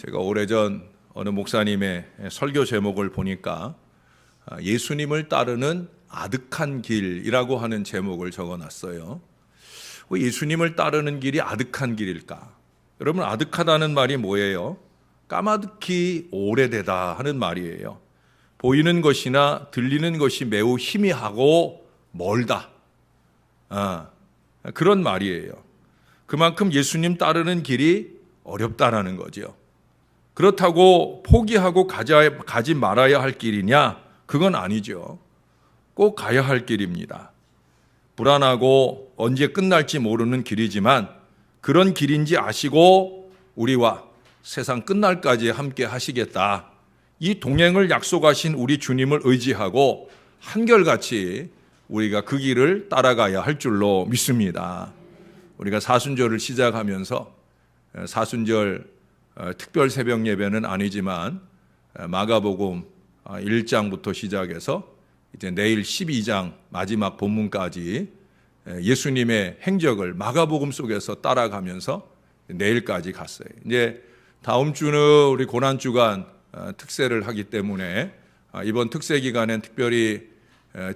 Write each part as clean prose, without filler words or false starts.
제가 오래전 어느 목사님의 설교 제목을 보니까 예수님을 따르는 아득한 길이라고 하는 제목을 적어놨어요. 왜 예수님을 따르는 길이 아득한 길일까? 여러분, 아득하다는 말이 뭐예요? 까마득히 오래되다 하는 말이에요. 보이는 것이나 들리는 것이 매우 희미하고 멀다. 그런 말이에요. 그만큼 예수님 따르는 길이 어렵다라는 거죠. 그렇다고 포기하고 가지 말아야 할 길이냐? 그건 아니죠. 꼭 가야 할 길입니다. 불안하고 언제 끝날지 모르는 길이지만 그런 길인지 아시고 우리와 세상 끝날까지 함께 하시겠다. 이 동행을 약속하신 우리 주님을 의지하고 한결같이 우리가 그 길을 따라가야 할 줄로 믿습니다. 우리가 사순절을 시작하면서 사순절 특별 새벽 예배는 아니지만 마가복음 1장부터 시작해서 이제 내일 12장 마지막 본문까지 예수님의 행적을 마가복음 속에서 따라가면서 내일까지 갔어요. 이제 다음 주는 우리 고난주간 특세를 하기 때문에 이번 특세 기간엔 특별히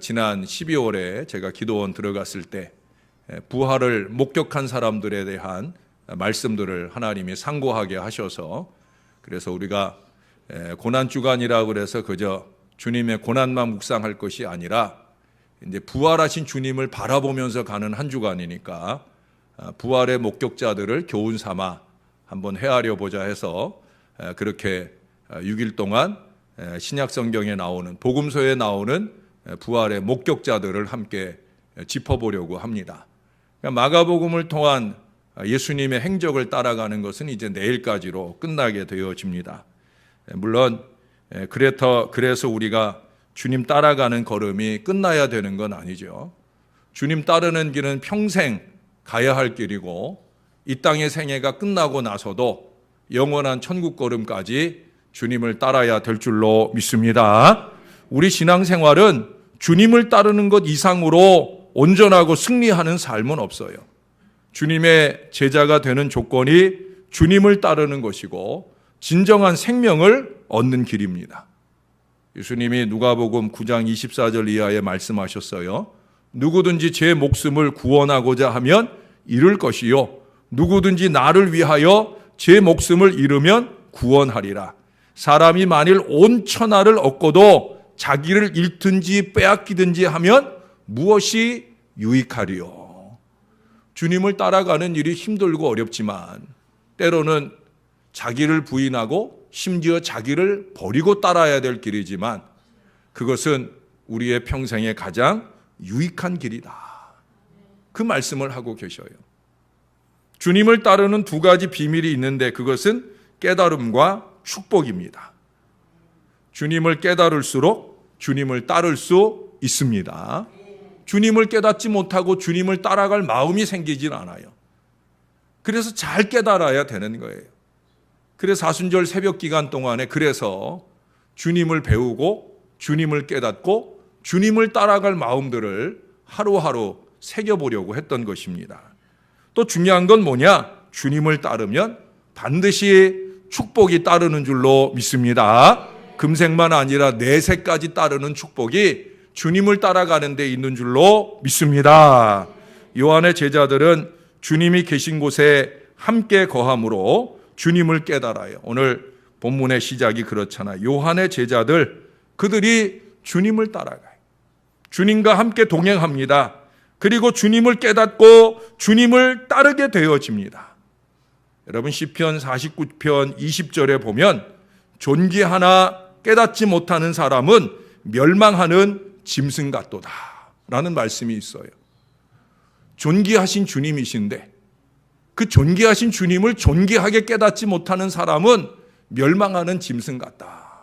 지난 12월에 제가 기도원 들어갔을 때 부활을 목격한 사람들에 대한 말씀들을 하나님이 상고하게 하셔서 그래서 우리가 고난주간이라고 그래서 그저 주님의 고난만 묵상할 것이 아니라 이제 부활하신 주님을 바라보면서 가는 한 주간이니까 부활의 목격자들을 교훈 삼아 한번 헤아려 보자 해서 그렇게 6일 동안 신약 성경에 나오는 복음서에 나오는 부활의 목격자들을 함께 짚어보려고 합니다. 마가복음을 통한 예수님의 행적을 따라가는 것은 이제 내일까지로 끝나게 되어집니다. 물론 그래서 우리가 주님 따라가는 걸음이 끝나야 되는 건 아니죠. 주님 따르는 길은 평생 가야 할 길이고 이 땅의 생애가 끝나고 나서도 영원한 천국 걸음까지 주님을 따라야 될 줄로 믿습니다. 우리 신앙생활은 주님을 따르는 것 이상으로 온전하고 승리하는 삶은 없어요. 주님의 제자가 되는 조건이 주님을 따르는 것이고 진정한 생명을 얻는 길입니다. 예수님이 누가복음 9장 24절 이하에 말씀하셨어요. 누구든지 제 목숨을 구원하고자 하면 잃을 것이요 누구든지 나를 위하여 제 목숨을 잃으면 구원하리라. 사람이 만일 온 천하를 얻고도 자기를 잃든지 빼앗기든지 하면 무엇이 유익하리요? 주님을 따라가는 일이 힘들고 어렵지만 때로는 자기를 부인하고 심지어 자기를 버리고 따라야 될 길이지만 그것은 우리의 평생에 가장 유익한 길이다. 그 말씀을 하고 계셔요. 주님을 따르는 두 가지 비밀이 있는데 그것은 깨달음과 축복입니다. 주님을 깨달을수록 주님을 따를 수 있습니다. 주님을 깨닫지 못하고 주님을 따라갈 마음이 생기질 않아요. 그래서 잘 깨달아야 되는 거예요. 그래서 사순절 새벽 기간 동안에 그래서 주님을 배우고 주님을 깨닫고 주님을 따라갈 마음들을 하루하루 새겨보려고 했던 것입니다. 또 중요한 건 뭐냐? 주님을 따르면 반드시 축복이 따르는 줄로 믿습니다. 금생만 아니라 내세까지 따르는 축복이 주님을 따라가는 데 있는 줄로 믿습니다. 요한의 제자들은 주님이 계신 곳에 함께 거함으로 주님을 깨달아요. 오늘 본문의 시작이 그렇잖아요. 요한의 제자들, 그들이 주님을 따라가요. 주님과 함께 동행합니다. 그리고 주님을 깨닫고 주님을 따르게 되어집니다. 여러분 시편 49편 20절에 보면 존귀하나 깨닫지 못하는 사람은 멸망하는 짐승 같도다 라는 말씀이 있어요. 존귀하신 주님이신데 그 존귀하신 주님을 존귀하게 깨닫지 못하는 사람은 멸망하는 짐승 같다.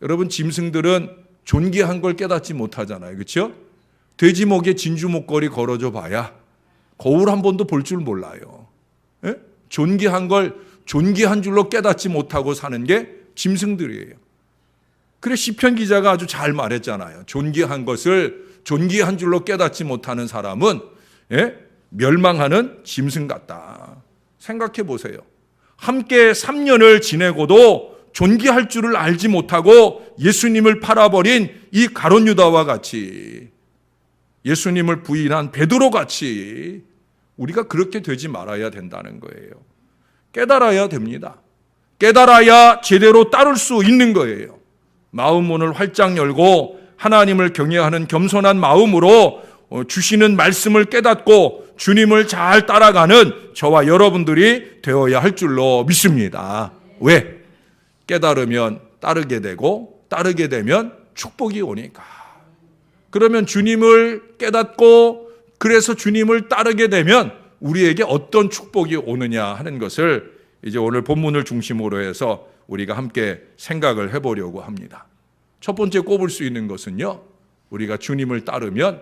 여러분 짐승들은 존귀한 걸 깨닫지 못하잖아요. 그렇죠? 돼지 목에 진주 목걸이 걸어줘 봐야 거울 한 번도 볼 줄 몰라요. 예? 존귀한 걸 존귀한 줄로 깨닫지 못하고 사는 게 짐승들이에요. 그래 시편 기자가 아주 잘 말했잖아요. 존귀한 것을 존귀한 줄로 깨닫지 못하는 사람은 멸망하는 짐승 같다. 생각해 보세요. 함께 3년을 지내고도 존귀할 줄을 알지 못하고 예수님을 팔아버린 이 가룟 유다와 같이, 예수님을 부인한 베드로 같이 우리가 그렇게 되지 말아야 된다는 거예요. 깨달아야 됩니다. 깨달아야 제대로 따를 수 있는 거예요. 마음 문을 활짝 열고 하나님을 경외하는 겸손한 마음으로 주시는 말씀을 깨닫고 주님을 잘 따라가는 저와 여러분들이 되어야 할 줄로 믿습니다. 왜? 깨달으면 따르게 되고 따르게 되면 축복이 오니까. 그러면 주님을 깨닫고 그래서 주님을 따르게 되면 우리에게 어떤 축복이 오느냐 하는 것을 이제 오늘 본문을 중심으로 해서 우리가 함께 생각을 해보려고 합니다. 첫 번째 꼽을 수 있는 것은요, 우리가 주님을 따르면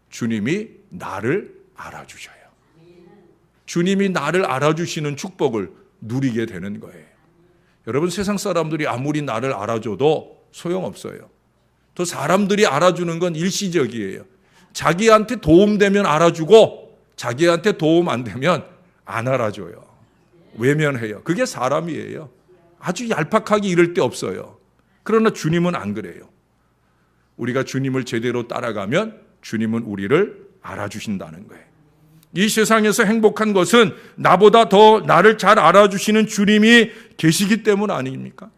주님이 나를 알아주셔요. 주님이 나를 알아주시는 축복을 누리게 되는 거예요. 여러분, 세상 사람들이 아무리 나를 알아줘도 소용없어요. 또 사람들이 알아주는 건 일시적이에요. 자기한테 도움되면 알아주고 자기한테 도움 안 되면 안 알아줘요. 외면해요. 그게 사람이에요. 아주 얄팍하게 이럴 데 없어요. 그러나 주님은 안 그래요. 우리가 주님을 제대로 따라가면 주님은 우리를 알아주신다는 거예요. 이 세상에서 행복한 것은 나보다 더 나를 잘 알아주시는 주님이 계시기 때문 아닙니까?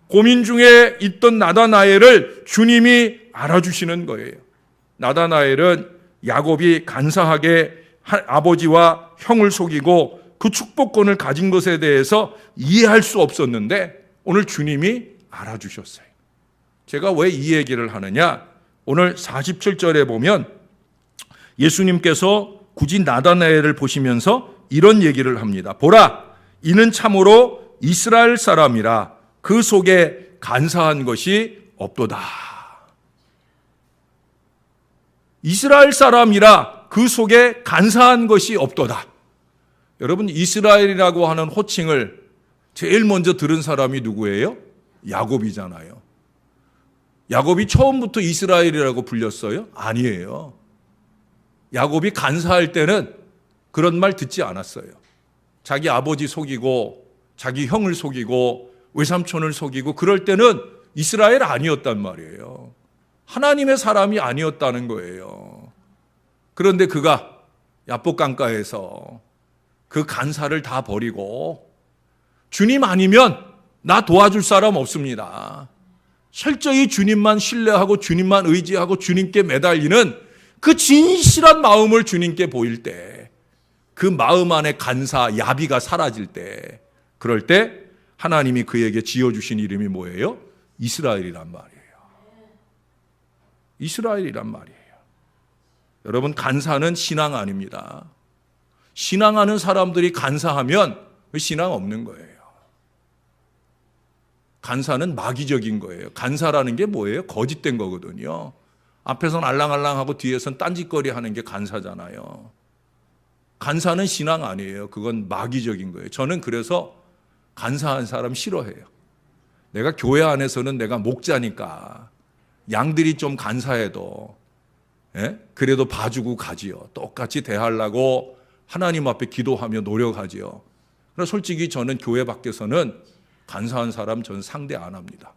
고민 중에 있던 나다나엘을 주님이 알아주시는 거예요. 나다나엘은 야곱이 간사하게 아버지와 형을 속이고 그 축복권을 가진 것에 대해서 이해할 수 없었는데 오늘 주님이 알아주셨어요. 제가 왜 이 얘기를 하느냐? 오늘 47절에 보면 예수님께서 굳이 나다나엘을 보시면서 이런 얘기를 합니다. 보라, 이는 참으로 이스라엘 사람이라 그 속에 간사한 것이 없도다. 이스라엘 사람이라 그 속에 간사한 것이 없도다. 여러분, 이스라엘이라고 하는 호칭을 제일 먼저 들은 사람이 누구예요? 야곱이잖아요. 야곱이 처음부터 이스라엘이라고 불렸어요? 아니에요. 야곱이 간사할 때는 그런 말 듣지 않았어요. 자기 아버지 속이고 자기 형을 속이고 외삼촌을 속이고 그럴 때는 이스라엘 아니었단 말이에요. 하나님의 사람이 아니었다는 거예요. 그런데 그가 야복강가에서 그 간사를 다 버리고 주님 아니면 나 도와줄 사람 없습니다. 철저히 주님만 신뢰하고 주님만 의지하고 주님께 매달리는 그 진실한 마음을 주님께 보일 때, 그 마음 안에 간사, 야비가 사라질 때, 그럴 때 하나님이 그에게 지어주신 이름이 뭐예요? 이스라엘이란 말이에요. 이스라엘이란 말이에요. 여러분, 간사는 신앙 아닙니다. 신앙하는 사람들이 간사하면 신앙 없는 거예요. 간사는 마귀적인 거예요. 간사라는 게 뭐예요? 거짓된 거거든요. 앞에선 알랑알랑하고 뒤에선 딴짓거리 하는 게 간사잖아요. 간사는 신앙 아니에요. 그건 마귀적인 거예요. 저는 그래서 간사한 사람 싫어해요. 내가 교회 안에서는 내가 목자니까 양들이 좀 간사해도 그래도 봐주고 가지요. 똑같이 대하려고 하나님 앞에 기도하며 노력하지요. 그러나 솔직히 저는 교회 밖에서는 간사한 사람 저는 상대 안 합니다.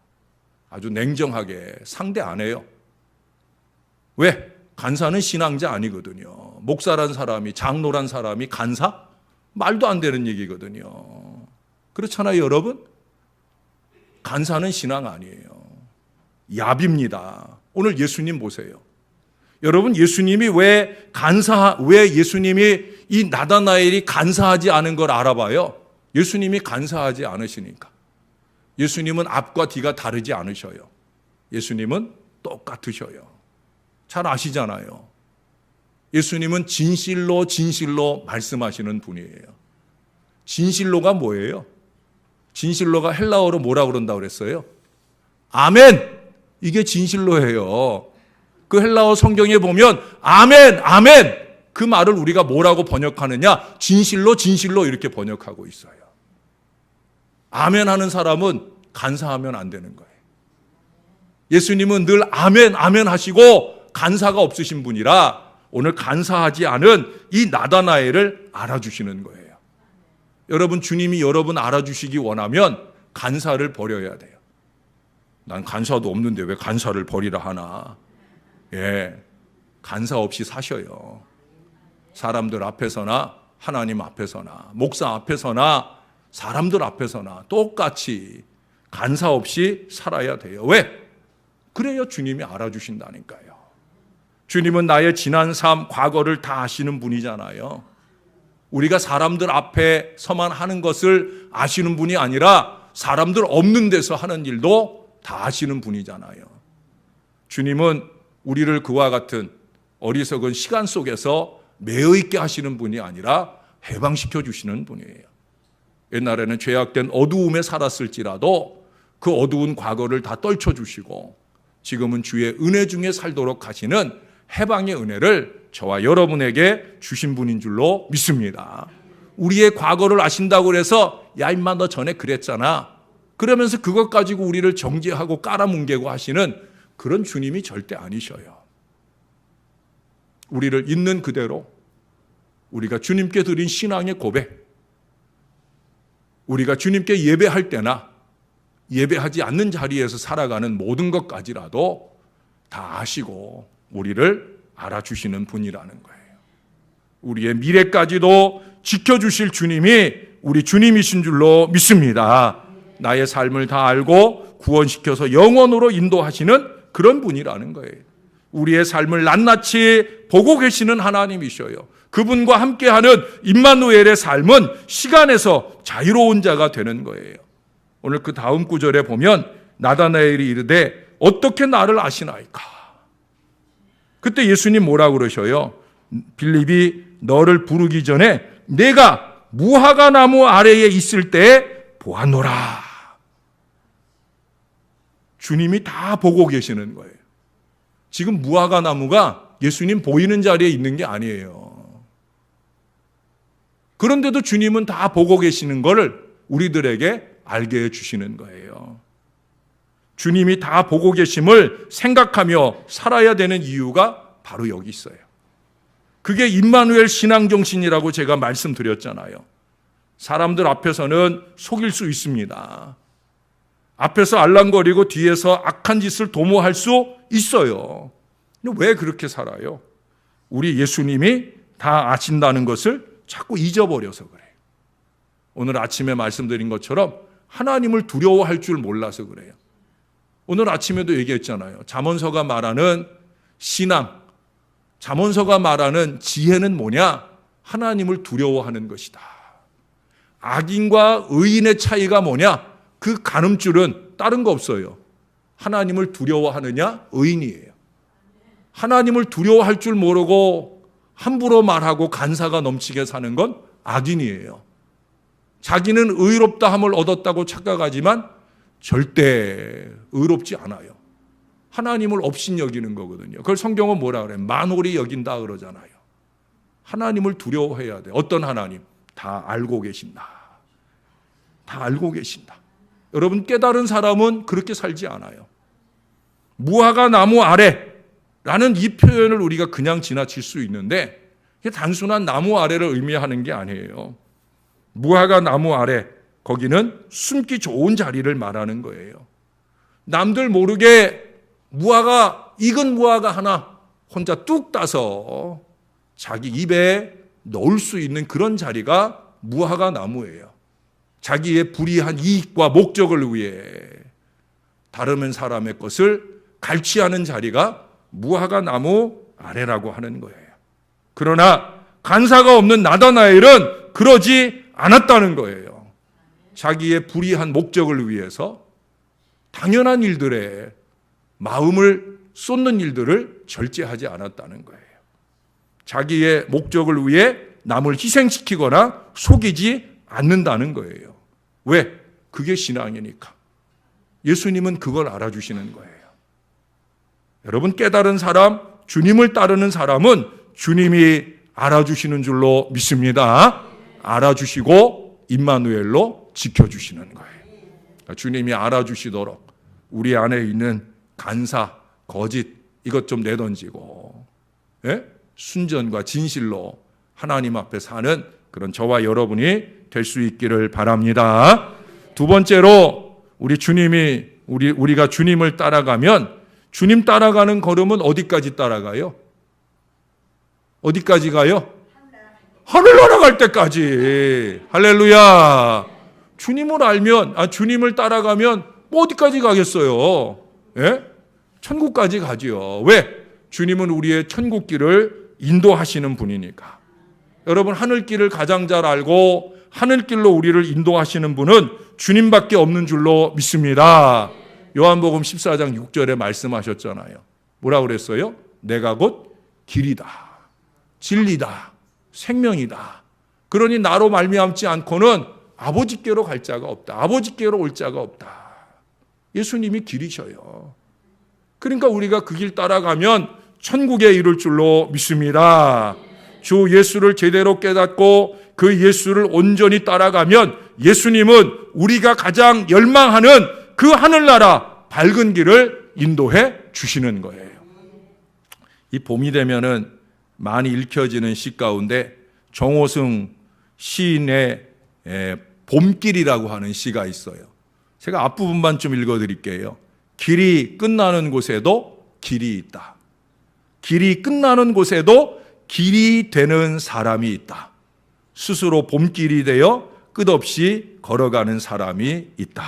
아주 냉정하게 상대 안 해요. 왜? 간사는 신앙자 아니거든요. 목사란 사람이, 장로란 사람이 간사? 말도 안 되는 얘기거든요. 그렇잖아요, 여러분? 간사는 신앙 아니에요. 야비입니다. 오늘 예수님 보세요. 여러분, 예수님이 왜 예수님이 이 나다나엘이 간사하지 않은 걸 알아봐요? 예수님이 간사하지 않으시니까. 예수님은 앞과 뒤가 다르지 않으셔요. 예수님은 똑같으셔요. 잘 아시잖아요. 예수님은 진실로 말씀하시는 분이에요. 진실로가 뭐예요? 진실로가 헬라어로 뭐라 그런다고 그랬어요? 아멘! 이게 진실로예요. 그 헬라어 성경에 보면 아멘, 아멘! 그 말을 우리가 뭐라고 번역하느냐? 진실로 이렇게 번역하고 있어요. 아멘 하는 사람은 간사하면 안 되는 거예요. 예수님은 늘 아멘, 아멘 하시고 간사가 없으신 분이라 오늘 간사하지 않은 이 나다나엘을 알아주시는 거예요. 여러분, 주님이 여러분 알아주시기 원하면 간사를 버려야 돼요. 난 간사도 없는데 왜 간사를 버리라 하나. 예, 간사 없이 사셔요. 사람들 앞에서나 하나님 앞에서나 목사 앞에서나 사람들 앞에서나 똑같이 간사 없이 살아야 돼요. 왜? 그래야 주님이 알아주신다니까요. 주님은 나의 지난 삶, 과거를 다 아시는 분이잖아요. 우리가 사람들 앞에 서만 하는 것을 아시는 분이 아니라 사람들 없는 데서 하는 일도 다 아시는 분이잖아요. 주님은 우리를 그와 같은 어리석은 시간 속에서 매여 있게 하시는 분이 아니라 해방시켜 주시는 분이에요. 옛날에는 죄악된 어두움에 살았을지라도 그 어두운 과거를 다 떨쳐주시고 지금은 주의 은혜 중에 살도록 하시는 해방의 은혜를 저와 여러분에게 주신 분인 줄로 믿습니다. 우리의 과거를 아신다고 해서 야 임마 너 전에 그랬잖아 그러면서 그것 가지고 우리를 정죄하고 깔아뭉개고 하시는 그런 주님이 절대 아니셔요. 우리를 있는 그대로 우리가 주님께 드린 신앙의 고백, 우리가 주님께 예배할 때나 예배하지 않는 자리에서 살아가는 모든 것까지라도 다 아시고 우리를 알아주시는 분이라는 거예요. 우리의 미래까지도 지켜주실 주님이 우리 주님이신 줄로 믿습니다. 나의 삶을 다 알고 구원시켜서 영원으로 인도하시는 그런 분이라는 거예요. 우리의 삶을 낱낱이 보고 계시는 하나님이셔요. 그분과 함께하는 임마누엘의 삶은 시간에서 자유로운 자가 되는 거예요. 오늘 그 다음 구절에 보면 나다나엘이 이르되 어떻게 나를 아시나이까. 그때 예수님 뭐라 그러셔요? 빌립이 너를 부르기 전에 내가 무화과 나무 아래에 있을 때 보았노라. 주님이 다 보고 계시는 거예요. 지금 무화과 나무가 예수님 보이는 자리에 있는 게 아니에요. 그런데도 주님은 다 보고 계시는 것을 우리들에게 알게 해주시는 거예요. 주님이 다 보고 계심을 생각하며 살아야 되는 이유가 바로 여기 있어요. 그게 임마누엘 신앙정신이라고 제가 말씀드렸잖아요. 사람들 앞에서는 속일 수 있습니다. 앞에서 알랑거리고 뒤에서 악한 짓을 도모할 수 있어요. 근데 왜 그렇게 살아요? 우리 예수님이 다 아신다는 것을 자꾸 잊어버려서 그래요. 오늘 아침에 말씀드린 것처럼 하나님을 두려워할 줄 몰라서 그래요. 오늘 아침에도 얘기했잖아요. 잠언서가 말하는 신앙, 잠언서가 말하는 지혜는 뭐냐? 하나님을 두려워하는 것이다. 악인과 의인의 차이가 뭐냐? 그 가늠줄은 다른 거 없어요. 하나님을 두려워하느냐? 의인이에요. 하나님을 두려워할 줄 모르고 함부로 말하고 간사가 넘치게 사는 건 악인이에요. 자기는 의롭다함을 얻었다고 착각하지만 절대 의롭지 않아요. 하나님을 업신여기는 거거든요. 그걸 성경은 뭐라 그래요? 만홀히 여긴다 그러잖아요. 하나님을 두려워해야 돼. 어떤 하나님? 다 알고 계신다. 다 알고 계신다. 여러분, 깨달은 사람은 그렇게 살지 않아요. 무화과 나무 아래라는 이 표현을 우리가 그냥 지나칠 수 있는데 이게 단순한 나무 아래를 의미하는 게 아니에요. 무화과 나무 아래, 거기는 숨기 좋은 자리를 말하는 거예요. 남들 모르게 익은 무화과 하나 혼자 뚝 따서 자기 입에 넣을 수 있는 그런 자리가 무화과 나무예요. 자기의 불이한 이익과 목적을 위해 다른 사람의 것을 갈취하는 자리가 무화과 나무 아래라고 하는 거예요. 그러나 간사가 없는 나다나엘은 그러지 않았다는 거예요. 자기의 불이한 목적을 위해서 당연한 일들에 마음을 쏟는 일들을 절제하지 않았다는 거예요. 자기의 목적을 위해 남을 희생시키거나 속이지 않는다는 거예요. 왜? 그게 신앙이니까. 예수님은 그걸 알아주시는 거예요. 여러분, 깨달은 사람, 주님을 따르는 사람은 주님이 알아주시는 줄로 믿습니다. 알아주시고 임마누엘로 지켜주시는 거예요. 그러니까 주님이 알아주시도록 우리 안에 있는 간사, 거짓 이것 좀 내던지고 순전과 진실로 하나님 앞에 사는 그런 저와 여러분이 될 수 있기를 바랍니다. 두 번째로 우리가 주님을 따라가면 주님 따라가는 걸음은 어디까지 따라가요? 어디까지 가요? 하늘 날아갈 때까지. 할렐루야. 주님을 따라가면 뭐 어디까지 가겠어요? 예? 천국까지 가지요. 왜? 주님은 우리의 천국길을 인도하시는 분이니까. 여러분, 하늘길을 가장 잘 알고 하늘길로 우리를 인도하시는 분은 주님밖에 없는 줄로 믿습니다. 요한복음 14장 6절에 말씀하셨잖아요. 뭐라고 그랬어요? 내가 곧 길이다, 진리다, 생명이다. 그러니 나로 말미암지 않고는 아버지께로 갈 자가 없다. 아버지께로 올 자가 없다. 예수님이 길이셔요. 그러니까 우리가 그 길 따라가면 천국에 이룰 줄로 믿습니다. 주 예수를 제대로 깨닫고 그 예수를 온전히 따라가면 예수님은 우리가 가장 열망하는 그 하늘나라 밝은 길을 인도해 주시는 거예요. 이 봄이 되면은 많이 읽혀지는 시 가운데 정호승 시인의 봄길이라고 하는 시가 있어요. 제가 앞부분만 좀 읽어드릴게요. 길이 끝나는 곳에도 길이 있다. 길이 끝나는 곳에도 길이 되는 사람이 있다. 스스로 봄길이 되어 끝없이 걸어가는 사람이 있다.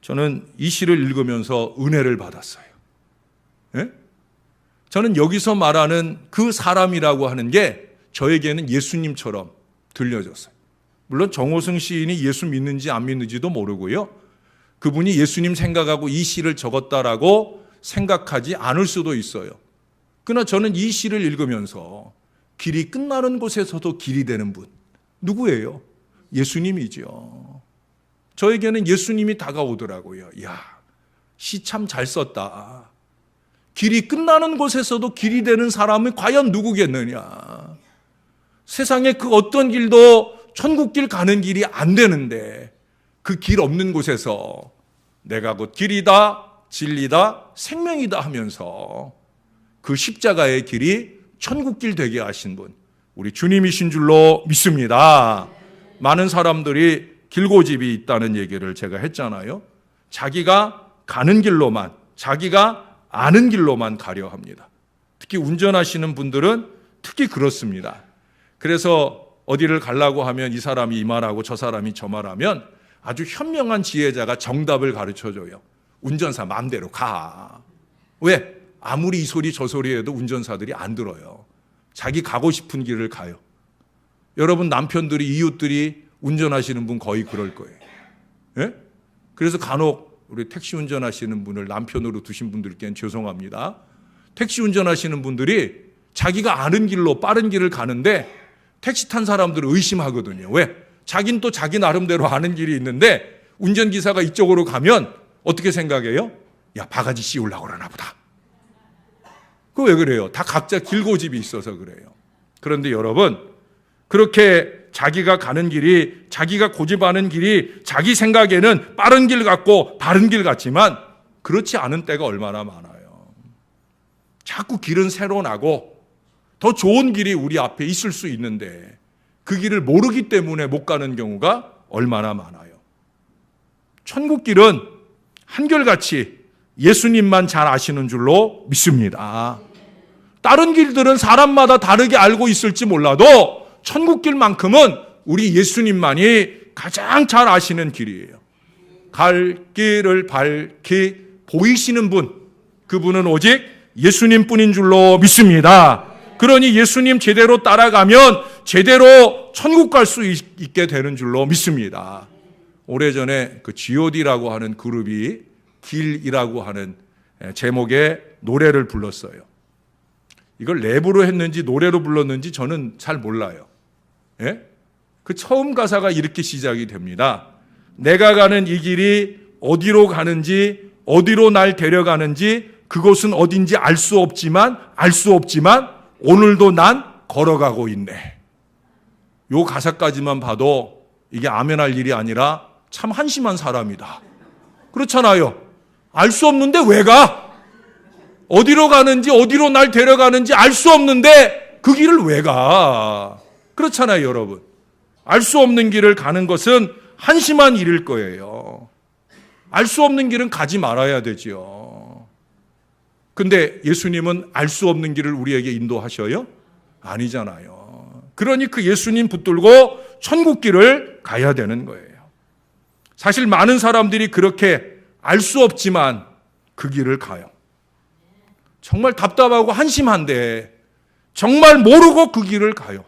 저는 이 시를 읽으면서 은혜를 받았어요. 예? 저는 여기서 말하는 그 사람이라고 하는 게 저에게는 예수님처럼 들려졌어요. 물론 정호승 시인이 예수 믿는지 안 믿는지도 모르고요. 그분이 예수님 생각하고 이 시를 적었다라고 생각하지 않을 수도 있어요. 그러나 저는 이 시를 읽으면서 길이 끝나는 곳에서도 길이 되는 분, 누구예요? 예수님이죠. 저에게는 예수님이 다가오더라고요. 이야, 시 참 잘 썼다. 길이 끝나는 곳에서도 길이 되는 사람은 과연 누구겠느냐. 세상에 그 어떤 길도 천국길 가는 길이 안 되는데 그 길 없는 곳에서 내가 곧 길이다, 진리다, 생명이다 하면서 그 십자가의 길이 천국길 되게 하신 분, 우리 주님이신 줄로 믿습니다. 많은 사람들이 길고집이 있다는 얘기를 제가 했잖아요. 자기가 가는 길로만, 자기가 아는 길로만 가려 합니다. 특히 운전하시는 분들은 특히 그렇습니다. 그래서 어디를 가려고 하면 이 사람이 이 말하고 저 사람이 저 말하면 아주 현명한 지혜자가 정답을 가르쳐줘요. 운전사 마음대로 가. 왜? 아무리 이 소리 저 소리 해도 운전사들이 안 들어요. 자기 가고 싶은 길을 가요. 여러분 남편들이, 이웃들이 운전하시는 분 거의 그럴 거예요. 예? 그래서 간혹 우리 택시 운전하시는 분을 남편으로 두신 분들께는 죄송합니다. 택시 운전하시는 분들이 자기가 아는 길로 빠른 길을 가는데 택시 탄 사람들을 의심하거든요. 왜? 자긴 또 자기 나름대로 아는 길이 있는데 운전기사가 이쪽으로 가면 어떻게 생각해요? 야, 바가지 씌우려고 그러나 보다. 그거 왜 그래요? 다 각자 길고집이 있어서 그래요. 그런데 여러분, 그렇게 자기가 가는 길이, 자기가 고집하는 길이 자기 생각에는 빠른 길 같고 바른 길 같지만 그렇지 않은 때가 얼마나 많아요. 자꾸 길은 새로 나고 더 좋은 길이 우리 앞에 있을 수 있는데 그 길을 모르기 때문에 못 가는 경우가 얼마나 많아요. 천국 길은 한결같이 예수님만 잘 아시는 줄로 믿습니다. 다른 길들은 사람마다 다르게 알고 있을지 몰라도 천국길만큼은 우리 예수님만이 가장 잘 아시는 길이에요. 갈 길을 밝히 보이시는 분, 그분은 오직 예수님뿐인 줄로 믿습니다. 그러니 예수님 제대로 따라가면 제대로 천국 갈 수 있게 되는 줄로 믿습니다. 오래전에 그 G.O.D라고 하는 그룹이 길이라고 하는 제목의 노래를 불렀어요. 이걸 랩으로 했는지 노래로 불렀는지 저는 잘 몰라요. 예? 그 처음 가사가 이렇게 시작이 됩니다. 내가 가는 이 길이 어디로 가는지, 어디로 날 데려가는지, 그곳은 어딘지 알 수 없지만 오늘도 난 걸어가고 있네. 요 가사까지만 봐도 이게 아멘할 일이 아니라 참 한심한 사람이다. 그렇잖아요. 알 수 없는데 왜 가? 어디로 가는지, 어디로 날 데려가는지 알 수 없는데 그 길을 왜 가? 그렇잖아요, 여러분. 알 수 없는 길을 가는 것은 한심한 일일 거예요. 알 수 없는 길은 가지 말아야 되지요. 근데 예수님은 알 수 없는 길을 우리에게 인도하셔요? 아니잖아요. 그러니 그 예수님 붙들고 천국 길을 가야 되는 거예요. 사실 많은 사람들이 그렇게 알 수 없지만 그 길을 가요. 정말 답답하고 한심한데 정말 모르고 그 길을 가요.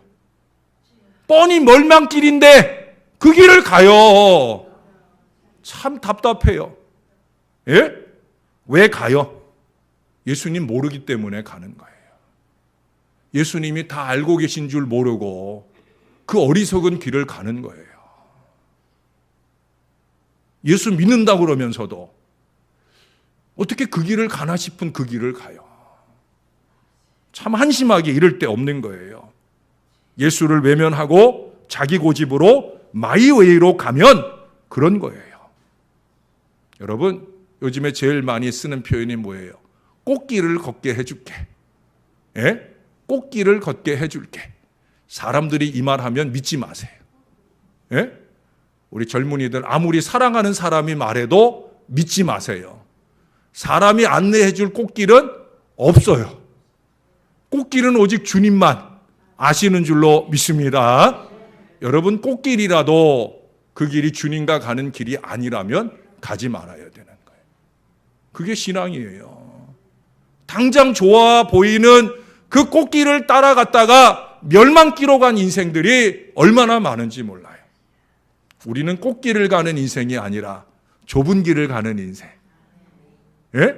뻔히 멸망길인데 그 길을 가요. 참 답답해요. 예? 왜 가요? 예수님 모르기 때문에 가는 거예요. 예수님이 다 알고 계신 줄 모르고 그 어리석은 길을 가는 거예요. 예수 믿는다고 그러면서도 어떻게 그 길을 가나 싶은 그 길을 가요. 참 한심하게 이럴 데 없는 거예요. 예수를 외면하고 자기 고집으로 마이웨이로 가면 그런 거예요. 여러분, 요즘에 제일 많이 쓰는 표현이 뭐예요? 꽃길을 걷게 해줄게. 예? 꽃길을 걷게 해줄게. 사람들이 이 말하면 믿지 마세요. 예? 우리 젊은이들 아무리 사랑하는 사람이 말해도 믿지 마세요. 사람이 안내해 줄 꽃길은 없어요. 꽃길은 오직 주님만 아시는 줄로 믿습니다. 여러분, 꽃길이라도 그 길이 주님과 가는 길이 아니라면 가지 말아야 되는 거예요. 그게 신앙이에요. 당장 좋아 보이는 그 꽃길을 따라갔다가 멸망길로 간 인생들이 얼마나 많은지 몰라요. 우리는 꽃길을 가는 인생이 아니라 좁은 길을 가는 인생. 예?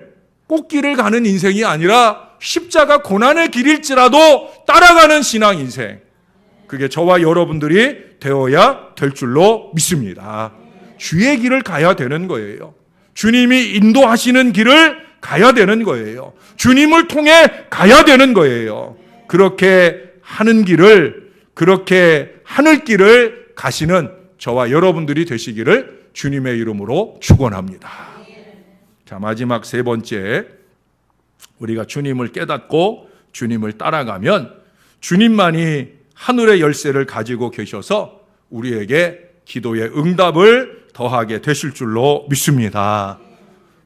꽃길을 가는 인생이 아니라 십자가 고난의 길일지라도 따라가는 신앙 인생. 그게 저와 여러분들이 되어야 될 줄로 믿습니다. 주의 길을 가야 되는 거예요. 주님이 인도하시는 길을 가야 되는 거예요. 주님을 통해 가야 되는 거예요. 그렇게 하는 길을, 그렇게 하늘길을 가시는 저와 여러분들이 되시기를 주님의 이름으로 축원합니다. 자, 마지막 세 번째, 우리가 주님을 깨닫고 주님을 따라가면 주님만이 하늘의 열쇠를 가지고 계셔서 우리에게 기도의 응답을 더하게 되실 줄로 믿습니다.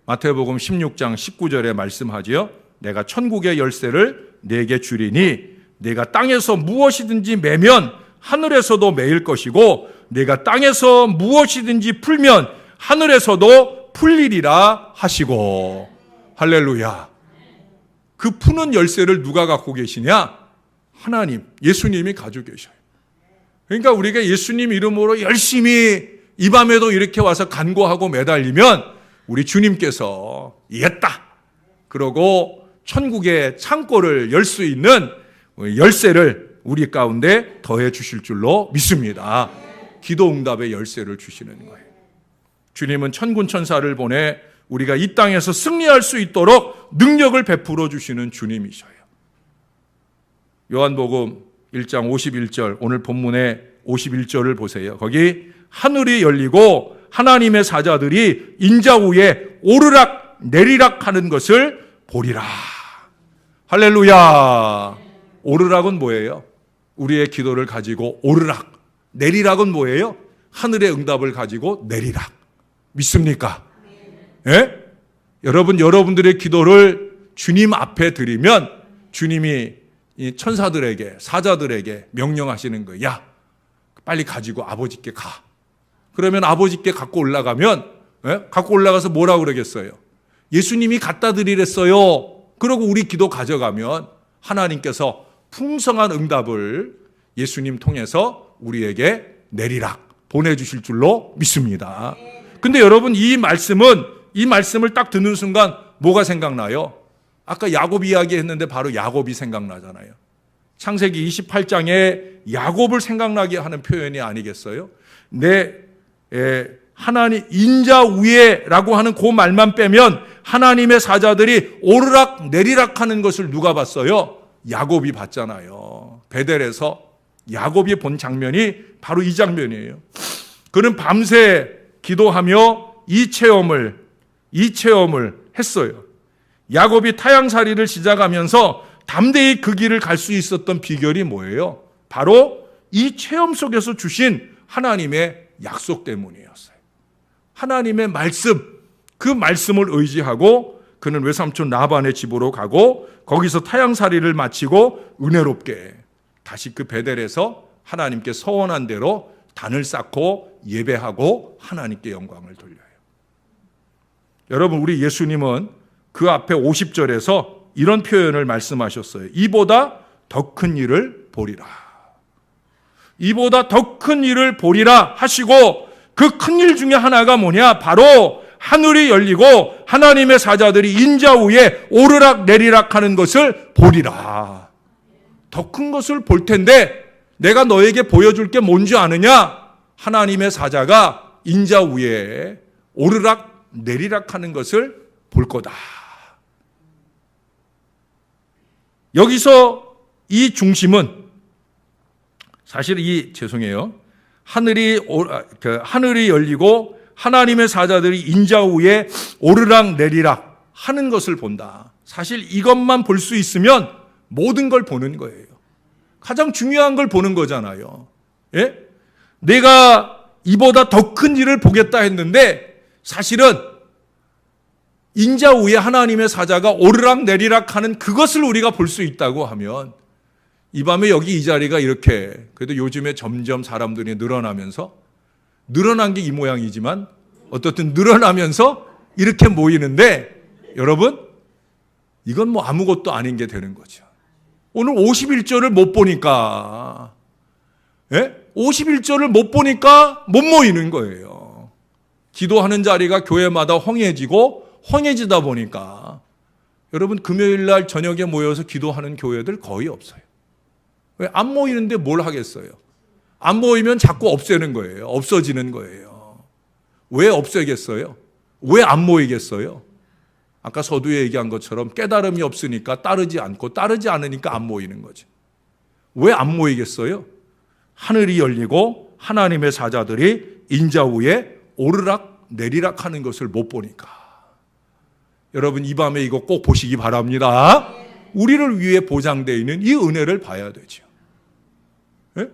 마태복음 16장 19절에 말씀하지요. 내가 천국의 열쇠를 네게 주리니 네가 땅에서 무엇이든지 매면 하늘에서도 매일 것이고 네가 땅에서 무엇이든지 풀면 하늘에서도 풀리리라 하시고. 할렐루야. 그 푸는 열쇠를 누가 갖고 계시냐? 하나님, 예수님이 가지고 계셔요. 그러니까 우리가 예수님 이름으로 열심히 이 밤에도 이렇게 와서 간구하고 매달리면 우리 주님께서 이겼다 그러고 천국의 창고를 열 수 있는 열쇠를 우리 가운데 더해 주실 줄로 믿습니다. 기도 응답의 열쇠를 주시는 거예요. 주님은 천군 천사를 보내 우리가 이 땅에서 승리할 수 있도록 능력을 베풀어 주시는 주님이셔요. 요한복음 1장 51절, 오늘 본문의 51절을 보세요. 거기 하늘이 열리고 하나님의 사자들이 인자 위에 오르락 내리락 하는 것을 보리라. 할렐루야. 오르락은 뭐예요? 우리의 기도를 가지고 오르락. 내리락은 뭐예요? 하늘의 응답을 가지고 내리락. 믿습니까? 예? 여러분들의 기도를 주님 앞에 드리면 주님이 이 천사들에게, 사자들에게 명령하시는 거예요. 야, 빨리 가지고 아버지께 가. 그러면 아버지께 갖고 올라가면, 예? 갖고 올라가서 뭐라고 그러겠어요? 예수님이 갖다 드리랬어요. 그러고 우리 기도 가져가면 하나님께서 풍성한 응답을 예수님 통해서 우리에게 내리락 보내주실 줄로 믿습니다. 근데 여러분, 이 말씀을 딱 듣는 순간 뭐가 생각나요? 아까 야곱 이야기 했는데 바로 야곱이 생각나잖아요. 창세기 28장에 야곱을 생각나게 하는 표현이 아니겠어요? 하나님 인자 위에라고 하는 그 말만 빼면 하나님의 사자들이 오르락 내리락 하는 것을 누가 봤어요? 야곱이 봤잖아요. 베델에서 야곱이 본 장면이 바로 이 장면이에요. 그는 밤새 기도하며 이 체험을 했어요. 야곱이 타향살이를 시작하면서 담대히 그 길을 갈 수 있었던 비결이 뭐예요? 바로 이 체험 속에서 주신 하나님의 약속 때문이었어요. 하나님의 말씀, 그 말씀을 의지하고 그는 외삼촌 라반의 집으로 가고 거기서 타향살이를 마치고 은혜롭게 다시 그 베델에서 하나님께 서원한 대로 단을 쌓고 예배하고 하나님께 영광을 돌려요. 여러분, 우리 예수님은 그 앞에 50절에서 이런 표현을 말씀하셨어요. 이보다 더 큰 일을 보리라. 이보다 더 큰 일을 보리라 하시고 그 큰 일 중에 하나가 뭐냐? 바로 하늘이 열리고 하나님의 사자들이 인자 위에 오르락 내리락 하는 것을 보리라. 더 큰 것을 볼 텐데 내가 너에게 보여줄 게 뭔지 아느냐? 하나님의 사자가 인자 위에 오르락 내리락 하는 것을 볼 거다. 여기서 이 중심은 사실 하늘이 열리고 하나님의 사자들이 인자 위에 오르락 내리락 하는 것을 본다. 사실 이것만 볼 수 있으면 모든 걸 보는 거예요. 가장 중요한 걸 보는 거잖아요. 예? 내가 이보다 더 큰 일을 보겠다 했는데 사실은 인자 위에 하나님의 사자가 오르락 내리락 하는 그것을 우리가 볼 수 있다고 하면 이 밤에 여기 이 자리가 이렇게 그래도 요즘에 점점 사람들이 늘어나면서 늘어난 게 이 모양이지만 어떻든 늘어나면서 이렇게 모이는데 여러분 이건 뭐 아무것도 아닌 게 되는 거죠. 오늘 51절을 못 보니까 51절을 못 보니까 못 모이는 거예요. 기도하는 자리가 교회마다 헝해지다 보니까 여러분 금요일 날 저녁에 모여서 기도하는 교회들 거의 없어요. 왜? 안 모이는데 뭘 하겠어요? 안 모이면 자꾸 없애는 거예요. 없어지는 거예요. 왜 없애겠어요? 왜 안 모이겠어요? 아까 서두에 얘기한 것처럼 깨달음이 없으니까 따르지 않고 따르지 않으니까 안 모이는 거죠. 왜 안 모이겠어요? 하늘이 열리고 하나님의 사자들이 인자 위에 오르락 내리락 하는 것을 못 보니까. 여러분 이 밤에 이거 꼭 보시기 바랍니다. 우리를 위해 보장되어 있는 이 은혜를 봐야 되죠. 예?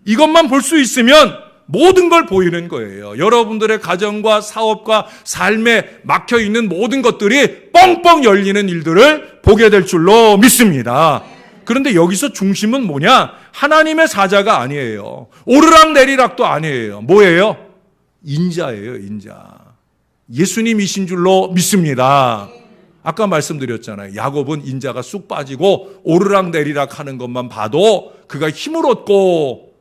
이것만 볼 수 있으면 모든 걸 보이는 거예요. 여러분들의 가정과 사업과 삶에 막혀있는 모든 것들이 뻥뻥 열리는 일들을 보게 될 줄로 믿습니다. 그런데 여기서 중심은 뭐냐? 하나님의 사자가 아니에요. 오르락 내리락도 아니에요. 뭐예요? 인자예요, 인자. 예수님이신 줄로 믿습니다. 아까 말씀드렸잖아요. 야곱은 인자가 쑥 빠지고 오르락 내리락 하는 것만 봐도 그가 힘을 얻고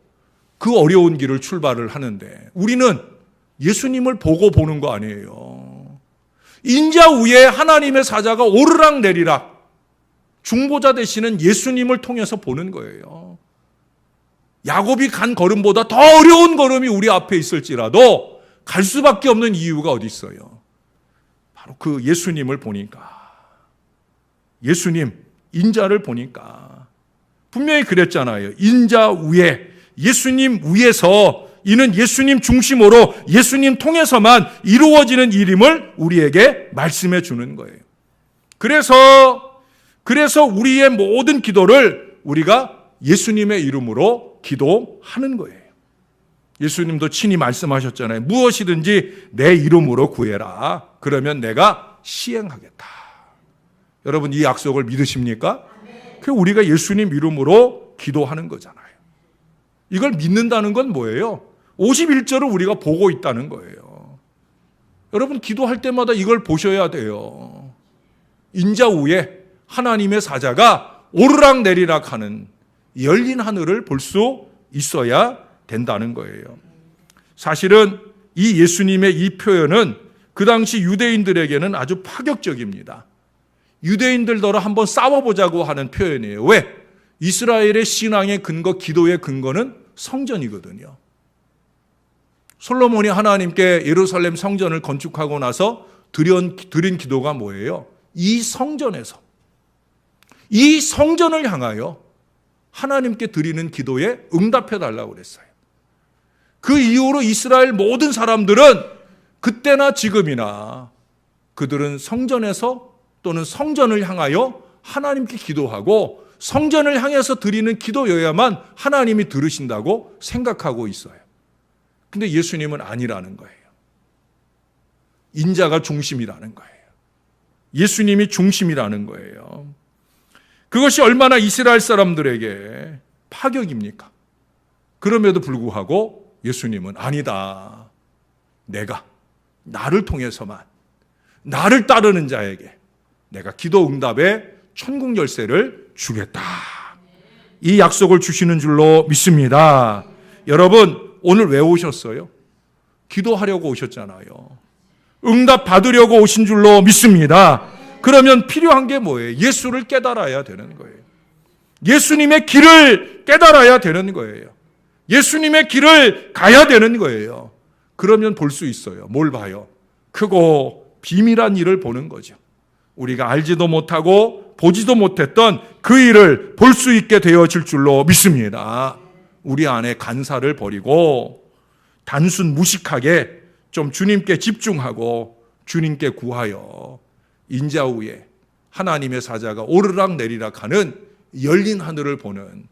그 어려운 길을 출발을 하는데 우리는 예수님을 보고 보는 거 아니에요. 인자 위에 하나님의 사자가 오르락 내리락 중보자 되시는 예수님을 통해서 보는 거예요. 야곱이 간 걸음보다 더 어려운 걸음이 우리 앞에 있을지라도 갈 수밖에 없는 이유가 어디 있어요? 바로 그 예수님을 보니까. 예수님, 인자를 보니까. 분명히 그랬잖아요. 인자 위에, 예수님 위에서 이는 예수님 중심으로 예수님 통해서만 이루어지는 일임을 우리에게 말씀해 주는 거예요. 그래서 우리의 모든 기도를 우리가 예수님의 이름으로 기도하는 거예요. 예수님도 친히 말씀하셨잖아요. 무엇이든지 내 이름으로 구해라. 그러면 내가 시행하겠다. 여러분 이 약속을 믿으십니까? 그 우리가 예수님 이름으로 기도하는 거잖아요. 이걸 믿는다는 건 뭐예요? 51절을 우리가 보고 있다는 거예요. 여러분 기도할 때마다 이걸 보셔야 돼요. 인자 위에 하나님의 사자가 오르락 내리락 하는 열린 하늘을 볼 수 있어야 된다는 거예요. 사실은 이 예수님의 이 표현은 그 당시 유대인들에게는 아주 파격적입니다. 유대인들더러 한번 싸워보자고 하는 표현이에요. 왜? 이스라엘의 신앙의 근거, 기도의 근거는 성전이거든요. 솔로몬이 하나님께 예루살렘 성전을 건축하고 나서 드린 기도가 뭐예요? 이 성전에서 이 성전을 향하여 하나님께 드리는 기도에 응답해 달라고 그랬어요. 그 이후로 이스라엘 모든 사람들은 그때나 지금이나 그들은 성전에서 또는 성전을 향하여 하나님께 기도하고 성전을 향해서 드리는 기도여야만 하나님이 들으신다고 생각하고 있어요. 근데 예수님은 아니라는 거예요. 인자가 중심이라는 거예요. 예수님이 중심이라는 거예요. 그것이 얼마나 이스라엘 사람들에게 파격입니까? 그럼에도 불구하고 예수님은 아니다. 내가 나를 통해서만, 나를 따르는 자에게 내가 기도 응답의 천국 열쇠를 주겠다. 이 약속을 주시는 줄로 믿습니다. 여러분, 오늘 왜 오셨어요? 기도하려고 오셨잖아요. 응답 받으려고 오신 줄로 믿습니다. 그러면 필요한 게 뭐예요? 예수를 깨달아야 되는 거예요. 예수님의 길을 깨달아야 되는 거예요. 예수님의 길을 가야 되는 거예요. 그러면 볼 수 있어요. 뭘 봐요? 크고 비밀한 일을 보는 거죠. 우리가 알지도 못하고 보지도 못했던 그 일을 볼 수 있게 되어질 줄로 믿습니다. 우리 안에 간사를 버리고 단순 무식하게 좀 주님께 집중하고 주님께 구하여 인자 후에 하나님의 사자가 오르락 내리락 하는 열린 하늘을 보는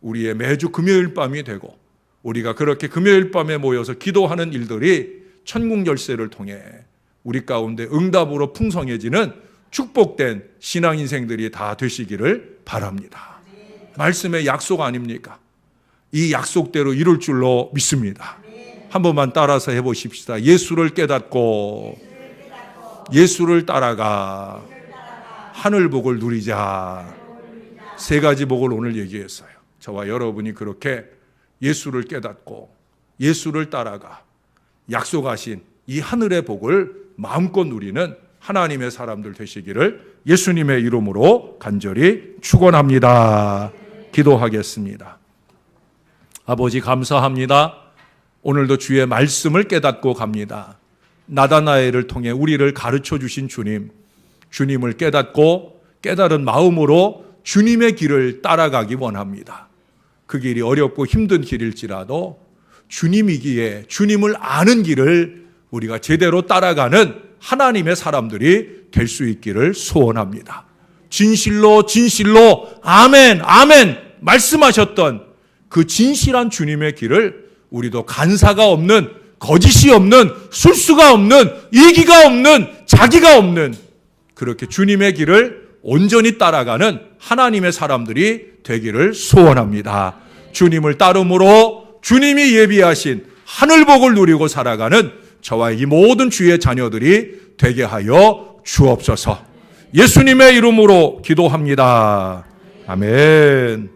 우리의 매주 금요일 밤이 되고, 우리가 그렇게 금요일 밤에 모여서 기도하는 일들이 천국 열쇠를 통해 우리 가운데 응답으로 풍성해지는 축복된 신앙 인생들이 다 되시기를 바랍니다. 말씀의 약속 아닙니까? 이 약속대로 이룰 줄로 믿습니다. 한 번만 따라서 해보십시다. 예수를 깨닫고 예수를 따라가 하늘 복을 누리자. 세 가지 복을 오늘 얘기했어요. 저와 여러분이 그렇게 예수를 깨닫고 예수를 따라가 약속하신 이 하늘의 복을 마음껏 누리는 하나님의 사람들 되시기를 예수님의 이름으로 간절히 축원합니다. 기도하겠습니다. 아버지 감사합니다. 오늘도 주의 말씀을 깨닫고 갑니다. 나다나엘을 통해 우리를 가르쳐 주신 주님, 주님을 깨닫고 깨달은 마음으로 주님의 길을 따라가기 원합니다. 그 길이 어렵고 힘든 길일지라도 주님이기에 주님을 아는 길을 우리가 제대로 따라가는 하나님의 사람들이 될 수 있기를 소원합니다. 진실로 진실로 아멘 아멘 말씀하셨던 그 진실한 주님의 길을 우리도 간사가 없는, 거짓이 없는, 술수가 없는, 이기가 없는, 자기가 없는 그렇게 주님의 길을 온전히 따라가는 하나님의 사람들이 되기를 소원합니다. 주님을 따름으로 주님이 예비하신 하늘복을 누리고 살아가는 저와 이 모든 주의 자녀들이 되게 하여 주옵소서. 예수님의 이름으로 기도합니다. 아멘.